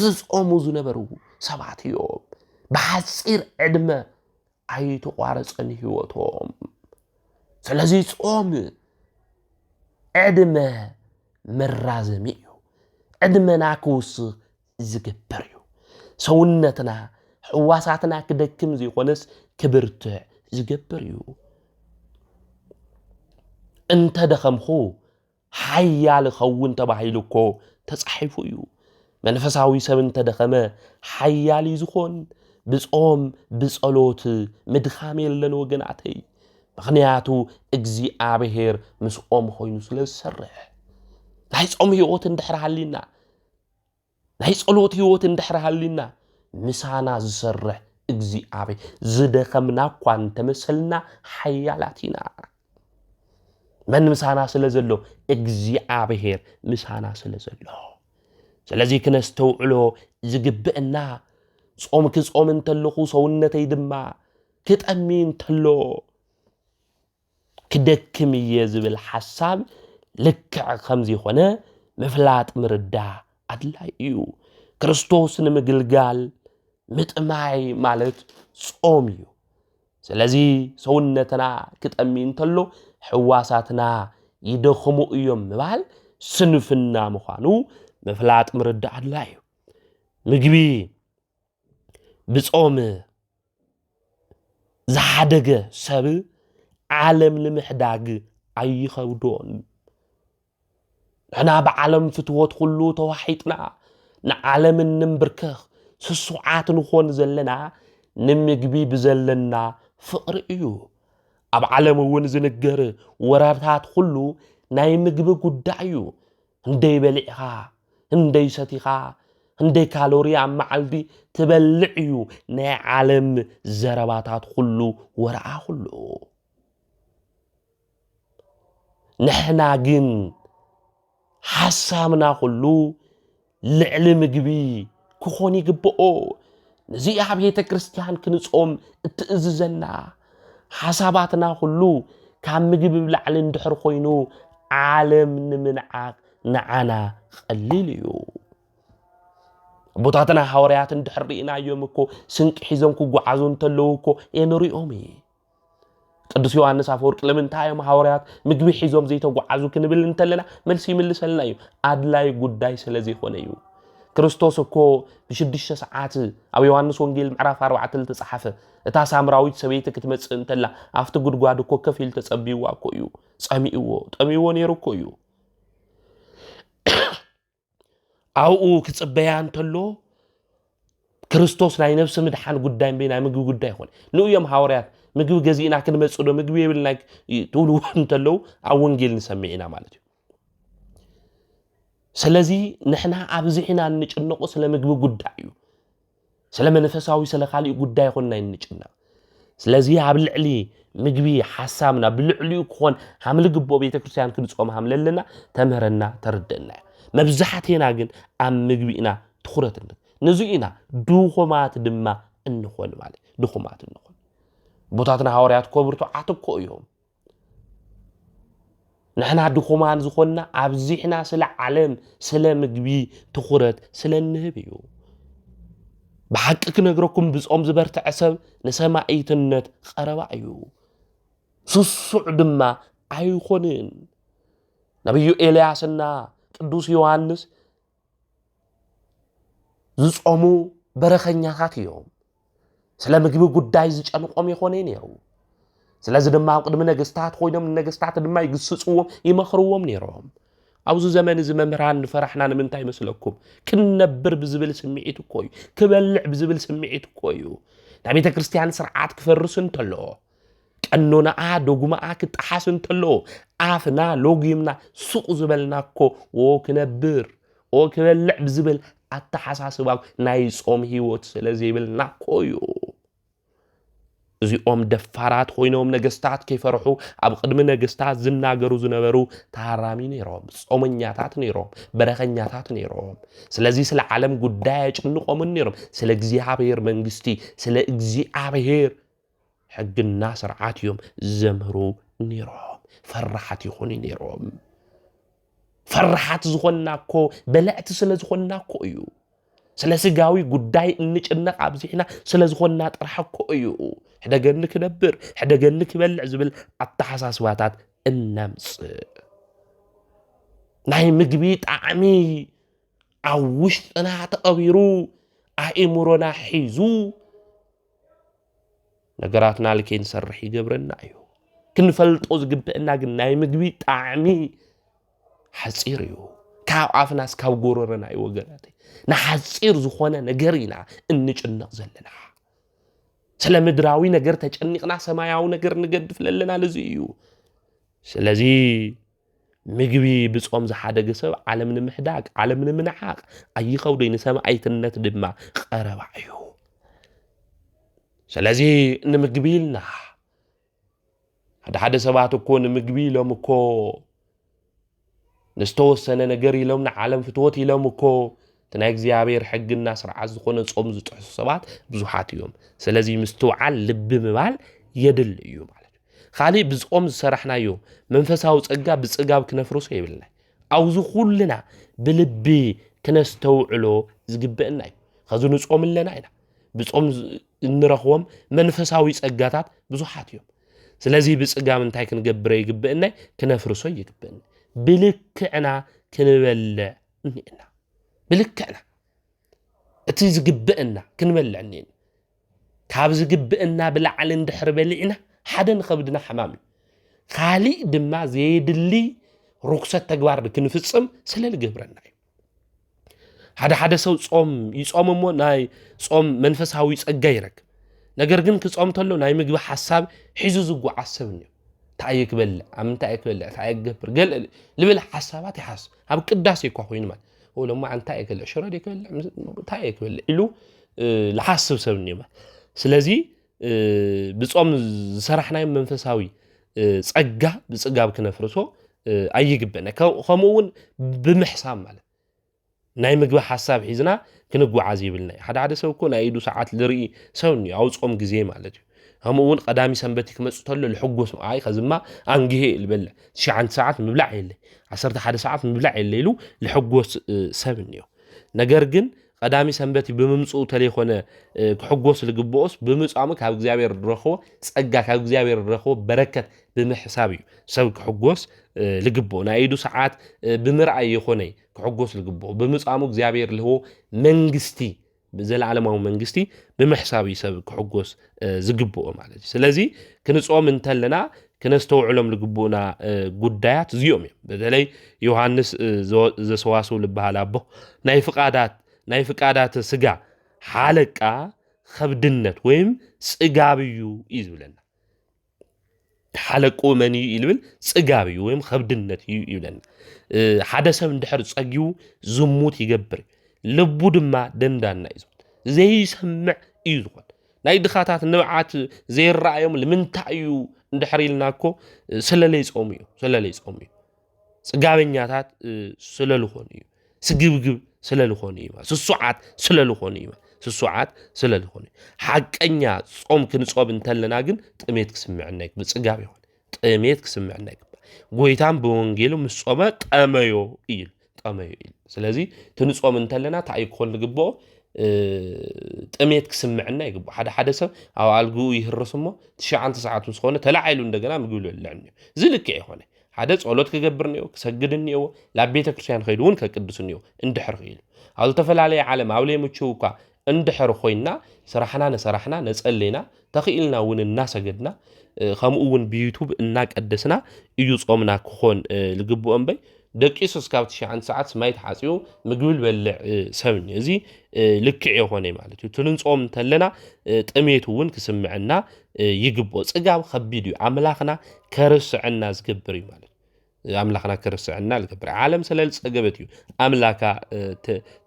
Speaker 1: ዝጾሙ ዝነበሩ ሰባት እዮም ብሓጺር ዕድመ ኣይተቋረጸን ህይወቶም ስለዚ ጾም ዕድመ መራዘሚ እዩ ዕድመና ክውስኽ ዝግበር እዩ ሰውነትና ሕዋሳትና ክደክም ዘይኮነስ ክብርትዕ ዝግበር እዩ እንተ ደኸምኹ ሓያል ኸውን ተባሂሉ እኮ ተጻሒፉ እዩ መንፈሳዊ ሰብ እንተ ደኸመ ሓያል ይዝኾን ብጾም ብጸሎት ምድኻም የለን ወገናተይ ምኽንያቱ እግዚአብሔር ምስኦም ኮይኑ ስለ ዝሰርሕ ናይ ጾም ህይወት እንድሕር ሃሊና ናይ ጸሎት ህይወት እንድሕር ሃሊና ምሳና ዝሰርሕ እግዚአብሔር ዝደኸምና እኳ እንተመሰልና ሓያላት ኢና መን ምሳና ስለ ዘሎ እግዚአብሔር ምሳና ስለ ዘሎ ስለዚ ክነስተውዕሎ ዝግብእና ጾም ክጾም እንተለኹ ሰውነተይ ድማ ክጠሚ እንተሎ ክደክም እየ ዝብል ሓሳብ ልክዕ ከምዚ ኾነ ምፍላጥ ምርዳእ ኣድላይ እዩ ክርስቶስ ንምግልጋል ምጥማይ ማለት ጾም እዩ ስለዚ ሰውነትና ክጠሚ እንተሎ ሕዋሳትና ይደኽሙ እዮም ምባል ስንፍና ምዃኑ ምፍላጥ ምርዳእ ኣድላይ እዩ ምግቢ ብጾም ዝሓደገ ሰብ ዓለም ንምሕዳግ ኣይኸብዶን ንሕና ብዓለም ፍትወት ኩሉ ተዋሒጥና ንዓለም ንምብርከኽ ስሱዓት ንኾን ዘለና ንምግቢ ብዘለና ፍቕሪ እዩ ኣብ ዓለም እውን ዝንገር ወራታት ኩሉ ናይ ምግቢ ጉዳይ እዩ እንደይ በሊዕኻ እንደይ ሰቲኻ እንደይ ካሎሪ ኣብ መዓልቲ ትበልዕ እዩ ናይ ዓለም ዘረባታት ኩሉ ወርዓ ኩሉ ንሕና ግን ሓሳብና ኩሉ ልዕሊ ምግቢ ክኾን ይግብኦ ነዚ ኣብ ቤተ ክርስቲያን ክንጾም እትእዝዘና ሓሳባትና ኩሉ ካብ ምግቢ ብላዕሊ እንድሕር ኮይኑ ዓለም ንምንዓቅ ንዓና ቀሊል እዩ ቦታትና ሐዋርያት እንድሕር ርኢናዮም እኮ ስንቂ ሒዞም ክጓዓዙ እንተለዉ እኮ የንሪኦም ቅዱስ ዮሐንስ አፈወርቅ ለምንታዮም ሐዋርያት ምግቢ ሒዞም ዘይተጓዓዙ ክንብል እንተለና መልሲ ይምልሰልና እዩ አድላይ ጉዳይ ስለዚ ኾነ እዩ ክርስቶስ እኮ ብ6 ሰዓት ኣብ ዮሐንስ ወንጌል ምዕራፍ 4 ተጻሐፈ እታ ሳምራዊት ሰበይቲ ክትመጽእ እንተላ ኣፍቲ ጉድጓድ እኮ ከፍ ኢሉ ተጸቢዋ እኮ እዩ ጠሚዎ ነይሩ እኮ እዩ ኣውኡ ክጽበያ እንተሎ ክርስቶስ ናይ ነፍሲ ምድሓን ጉዳይ ናይ ምግቢ ጉዳይ ኾነ ንእዮም ሐዋርያት ምግቢ ገዚእና ክንመጽእ ዶ ምግቢ የብልና ትብልዎ እንተለው ኣብ ወንጌል ንሰሚዕና ማለት እዩ ስለዚ ንሕና ኣብዚሕና እንጭነቆ ስለ ምግቢ ጉዳይ እዩ ስለ መንፈሳዊ ስለ ካልእ ጉዳይ ኾንና እንጭነቅ ስለዚህ ኣብ ልዕሊ ምግቢ ሓሳብና ብልዕሊኡ ክኾን ሃምሊ ግቦ ቤተ ክርስቲያን ክንጾም ሃምለለና ተምህረና ተርድአና መብዛሕቴና ግን ኣብ ምግቢና ትኹረት ንዙኢና ድኹማት ድማ እንኾን ማለት ድኹማት እንኾን ቦታትና ሐዋርያት ኮብርቶ ኣትኮ እዮም ንሕና ድኹማን ዝኾንና ኣብዚሕና ስለ ዓለም ስለ ምግቢ ትኹረት ስለ ንህብ እዩ بحق كنغركم بصوم زبرت عسب نسماعيتነት قربا እዩ سسع دما ኣይኾንን ነብዩ ኤልያስና ቅዱስ ዮሐንስ ዝጾሙ በረኸኛታት እዮም ስለ ምግቢ ጉዳይ ዝጨንቆም ይኾነን እዩ ስለዚህ ድማ ቅድም ነገስታት ኮይኖም ነገስታት ድማ ይግስጽዎም ይመኽርዎም ነይሮም أوزو زمان زممران فرحنا نمنتاي مسلكم كنبر بزبل سمعيت كوي كبلع بزبل سمعيت كويو نبيت كريستيان سرعات كفرسن تلو كأنونا دوغما كتحاسن تلو عافنا لوغيمنا سوق زبلنا كو وكنبر وكبلع بزبل التحاساسباك نايس هيوت سلازيبلنا كويو እዚኦም ደፋራት ኮይኖም ነገስታት ከይፈርሑ ኣብ ቅድሚ ነገስታት ዝናገሩ ዝነበሩ ታራሚ ነይሮም ጾመኛታት ነይሮም በረኸኛታት ነይሮም ስለዚህ ስለ ዓለም ጉዳይ ጭንቆም ነይሮም ስለ እግዚአብሔር መንግስቲ ስለ እግዚአብሔር ሕግና ስርዓት እዮም ዘምህሩ ነይሮም ፈራሓት ይኾኑ ነይሮም ፈራሓት ዝኾንናኮ በላዕቲ ስለ ዝኾንናኮ እዩ ስለ ስጋዊ ጉዳይ እንጭነቕ ኣብዚሕና ስለ ዝኾንና ጥራሕኮ እዩ حدقن كنبر حدقن كبلع زبل التحساسواتات النمس ناي مقبيت عمي عوشت انا تقويرو ايمرونا حيزو نقراتنا لكي نسرحي قبرنا ايو كنفلت اوزقبئنا قل ناي مقبيت عمي حسيريو كاو عافناس كاو قررنا ايو قراتي نحسير زخوانا نقرينا انج النقزلنا سلا مدراوي نجر تجنقنا سماياو نجر نقدف لنا لزيو سلازي مجبي بصوم زحادق سب عالم المحداق عالم المنحاق اي خودي نسمع ايتنت دما قربعيو سلازي نمجبيلنا هذا سبات كون مجبي لهم كو نستوسن نجري لهم عالم فتوتي لهم كو تنا እግዚአብሔር ሕግና ስርዓት ዝኾነ ጾም ዝጥሕሱ ሰባት ብዙሓት እዮም ስለዚህ ምስተውዓል ልብ ምባል የድል እዩ ማለት ካሊ ብጾም ዝሰራሕናዮ መንፈሳዊ ጸጋ ብጽጋብ ክነፍርሶ ይብልና ኣውዙ ኩልና ብልቢ ክነስተውዕሎ ዝግበአና እዩ ከዚ ንጾምለና ኢና ብጾም እንረኽቦም መንፈሳዊ ጸጋታት ብዙሓት እዮም ስለዚህ ብጽጋብ እንታይ ክንገብረ ይግበአና ክነፍርሶ ይግበአና ብልክዕና ክንበልዕ ንኢና بلكنا اتيز قبئنا كنبلعنين كابز قبئنا بلعل اندحر بلعنا حدا خبدنا حمامي خالي دما زيد اللي رقصة تقوار كنفصم سلال قبرنا حدا سو صوم يصوم مو ناي صوم منفس هاوي يصغيرك ነገር ግን ክጾም ተሎ ናይ ምግቢ ሐሳብ ሒዙ ዝጉ ዓሰብኒ ታይክ በል አምንታይክ በል ታይገብር ገል ልብል ሐሳባት ይሐስ ኣብ ቅዳሴ እኮ ኮይኑ ማለት ولما عن تايك الشرد يكل تايك إلو لحاسب سبني ما سلازي بصوم سرحنا منفساوي صقا بصقا بكنفرسو ايغبنا كمون بمحساب ماله ناي مغبا حساب حيزنا كنغعاز يبلنا حدا سو كو نايدو ساعات لري سوني او صوم غزي مالتي همون قدامي سنبتك مصطل الحقوس اي خزما انغي البلع شي عن ساعات مبلع يلي 11 ساعات مبلع يليلو لحقوس سبنيو ነገር ግን ቀዳሚ ሰንበቲ በመምጽኡ ተለይኾነ ክሕጎስ ልግቦስ በመጻምክ ካብ እግዚአብሔር ረኽቦ ጸጋ ካብ እግዚአብሔር ረኽቦ በረከት ብምሕሳብ እዩ ሰብ ክሕጎስ ልግቦ ናይዱ ሰዓት ብምርኣይ ይኾነ ክሕጎስ ልግቦ በመጻሙ እግዚአብሔር ልህቦ መንግስቲ ብዘለዓለማዊ መንግስቲ ብምሕሳብ ይሰብ ክሕጎስ ዝግቦ ማለት እዩ ስለዚ ክንጾም እንተለና كنستوعلم لقبونا قدايات زيوم بدلي يوحنس زسواسو لبهالابو نايفق عادات سقا حالكا خبدنت ويم سقابيو يزولنا حالكو مني يلبل سقابيو ويم خبدنت يولنا حدثا من دحر سقيو زموت يقبر لبود ما دندان نايزون زي سمع يزول ናይ ድኻታት ንብዓት ዘይራእዮም ለምንታዩ እንድሕሪልናኮ ስለለይ ጾም እዩ ጽጋበኛታት ስለልኾኑ እዩ ስግብግብ ስለልኾኑ እዩ ስሱዓት ስለልኾኑ እዩ ሓቀኛ ጾም ክንጾም እንተለና ግን ጥሜት ክስምዐና ይግባእ ጽጋብ ይሆን ጥሜት ክስምዐና ይግባእ ጎይታን ብወንጌሉ ምስ ጾመ ጠመዮ እዩ ስለዚ ትንጾም እንተለና ታይ ክኾን ዝግብኦ ጥሜት ክስምዐና ይግባእ ሓደ ሰብ ኣብ ኣልግኡ ይህርስ እሞ 9 ሰዓት ምስ ኾነ ተላዓይሉ እንደገና ምግቢ ልበልዕ እዩ ዝልክዕ ይኾነ ሓደ ጸሎት ክገብር ነዮ ክሰግድ ነዮ ላብ ቤተ ክርስቲያን ኸይዱ እውን ከቅድስ ነዮ እንድሕር ኺሉ ኣብ ዝተፈላለየ ዓለም ኣብ ለይምችው እኳ እንድሕር ኾይና ስራሕና ነሰራሕና ነጸለይና ተኽኢልና እውን እናሰገድና ከምኡ እውን ብዩቱብ እናቀደስና እዩ ጾምና ክኾን ዝግብኦ እምበይ ደቂሱ እስካብ 9 ሰዓት ማይ ተሓጺኡ ምግቢ ልበልዕ ሰብኒ እዚ ልክዕ ይኾነ ማለት እዩ ትንጾም እንተለና ጥሜት እውን ክስምዐና ይግብኦ ጽጋብ ከቢድ እዩ ኣምላኽና ከርስዐና ዝገብር እዩ ማለት ኣምላኽና ከርስዐና ዝገብር ዓለም ስለል ጸገበት እዩ ኣምላካ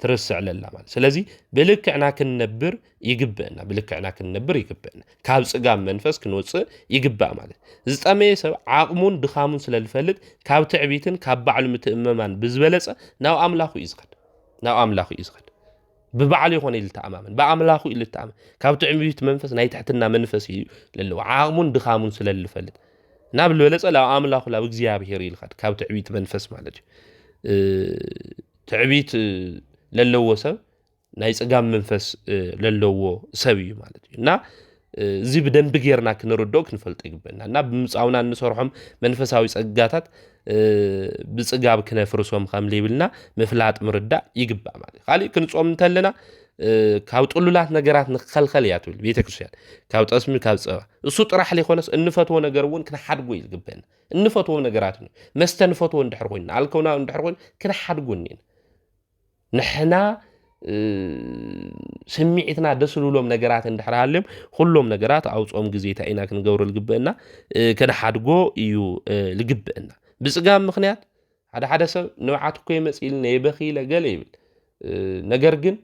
Speaker 1: ትርስዕ ለላ ማለት ስለዚ ብልክዕና ክንነብር ይግብአና ካብ ጽጋብ መንፈስ ክንወፅእ ይግባእ ማለት ዝጠመየ ሰብ ዓቕሙን ድኻሙን ስለልፈልጥ ካብ ትዕቢትን ካብ ባዕሉ ምትእመማን ብዝበለጸ ናብ ኣምላኹ እዩ ዝኸድ ብባዕሉ ይኾነ ይልተኣማምን ብኣምላኹ ይልተኣማን ካብ ትዕቢት መንፈስ ናይ ትሕትና መንፈስ እዩ ለለዎ ዓቕሙን ድኻሙን ስለልፈልጥ ናብ ልበለጸ ላብ ኣምላኹ ላብ እግዚአብሔር ይልኸድ ካብ ትዕቢት መንፈስ ማለት እዩ ትዕቢት ለለዎ ሰብ ናይ ጽጋብ መንፈስ ለለዎ ሰብ እዩ ማለት እዩ እና እዚ ብደንብ ጌርና ክንርድኦ ክንፈልጦ ይግበአና እና ብምጻውና እንሰርሖም መንፈሳዊ ጸጋታት ብጽጋብ ክነፍርሶም ከም ለይብልና ምፍላጥ ምርዳእ ይግባእ ማለት ካሊእ ክንጾም እንተለና ካብ ጥሉላት ነገራት ንኸልኸል እያ ትብል ቤተ ክርስቲያን ካብ ጠስሚ ካብ ጸባ እሱ ጥራሕ ለይኾነስ እንፈትዎ ነገር እውን ክንሓድጎ ይግበአና እንፈትዎ ነገራት ነው መስተ እንፈትዎ እንድሕር ኮይና ኣልኮና እንድሕር ኮይና ክንሓድጎ እኒና ንሕና ስሚዕትና ደስ ዝብሎም ነገራት እንድሕር ሃልዮም ኩሎም ነገራት ኣብ ጾም ግዜ ታይና ክንገብሮ ዝግበአና ክንሓድጎ እዩ ዝግበአና ብጽጋብ ምኽንያት ሓደ ሰብ ንብዓት እኮ ይመጽኢል ነይበኺለ ገለ ይብል ነገር ግን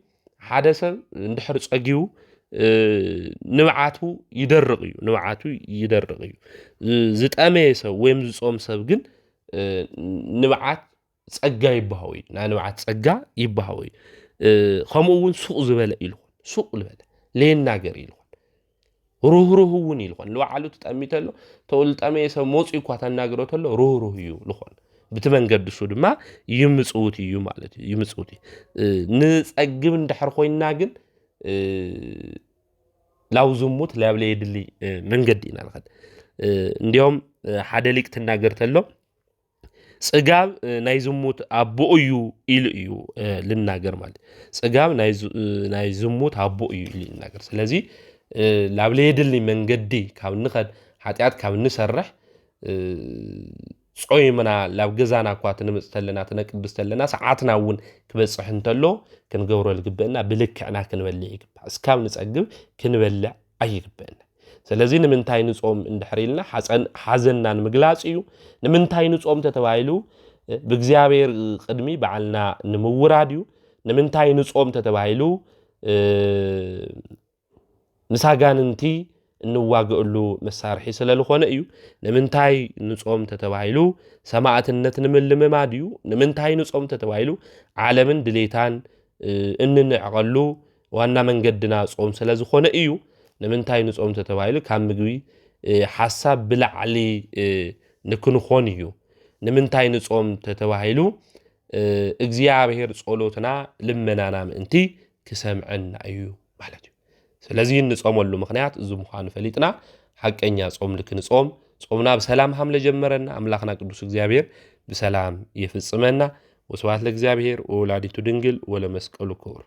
Speaker 1: ሓደ ሰብ እንድሕር ጸጊቡ ንብዓቱ ይደርቕ እዩ ዝጠመየ ሰብ ወይም ዝጾም ሰብ ግን ንብዓት ጸጋ ይባሃው እዩ ንብዓት ጸጋ ይባሃው እዩ ከምኡ እውን ሱቕ ዝበለ ኢልኾን ለየናገር ኢልኾን ሩህሩህ እውን ኢልኾን ንባዕሉ ተጠሚተሎ ተወልጠመየ ሰብ ሞጺኡ እኳ ተናግሮ ተሎ ሩህሩህ እዩ ልኾን ብቲ መንገዲ እሱ ድማ ይምጽውት እዩ ማለት እዩ ንጸግብ እንድሕር ኮይና ግን ላው ዝሙት ላብ ለየድሊ መንገዲ ኢና ንኸድ እንዲያውም ሓደ ሊቅ ትናገር ተሎ ጽጋብ ናይ ዝሙት ኣቦኡ እዩ ኢሉ እዩ ልናገር ማለት ጽጋብ ናይ ዝሙት ኣቦኡ እዩ ኢሉ ልናገር ስለዚ ላብ ለየድሊ መንገዲ ካብ ንኸድ ኃጢአት ካብ ንሰርሕ ጾይምና ላብ ገዛና እኳ ትንምጽ ተለና ትነቅድስ ተለና ሰዓትና እውን ክበጽሕ እንተሎ ክንገብሮ ዝግበአና ብልክዕና ክንበልዕ ይግባእ እስካብ ንጸግብ ክንበልዕ ኣይግበአና ስለዚ ንምንታይ ንጾም እንድሕሪልና ሓዘንና ንምግላጽ እዩ ንምንታይ ንጾም ተተባሂሉ ብእግዚአብሔር ቅድሚ በዓልና ንምውራድ እዩ ንምንታይ ንጾም ተተባሂሉ ንሳጋንንቲ እንዋገእሉ መሳርሒ ስለልኾነ እዩ ንምንታይ ንጾም ተተባሂሉ ሰማዕትነት ንምልምማድ እዩ ንምንታይ ንጾም ተተባሂሉ ዓለምን ድሌታን እንንዕቐሉ ዋና መንገድና ጾም ስለዝኾነ እዩ ንምንታይ ንጾም ተተባሂሉ ካብ ምግቢ ሓሳብ ብላዕሊ ንክንኾን እዩ ንምንታይ ንጾም ተተባሂሉ እግዚአብሔር ጸሎትና ልመናና ምእንቲ ክሰምዐና እዩ ማለት እዩ ስለዚ ንጾመሉ ምኽንያት እዚ ምዃኑ ፈሊጥና ሓቀኛ ጾም ልክንጾም ጾምና በሰላም ሐምለ ጀመረና አምላክና ቅዱስ እግዚአብሔር በሰላም ይፍጽመና ወስብሐት ለእግዚአብሔር ወወላዲቱ ድንግል ወለመስቀሉ ክቡር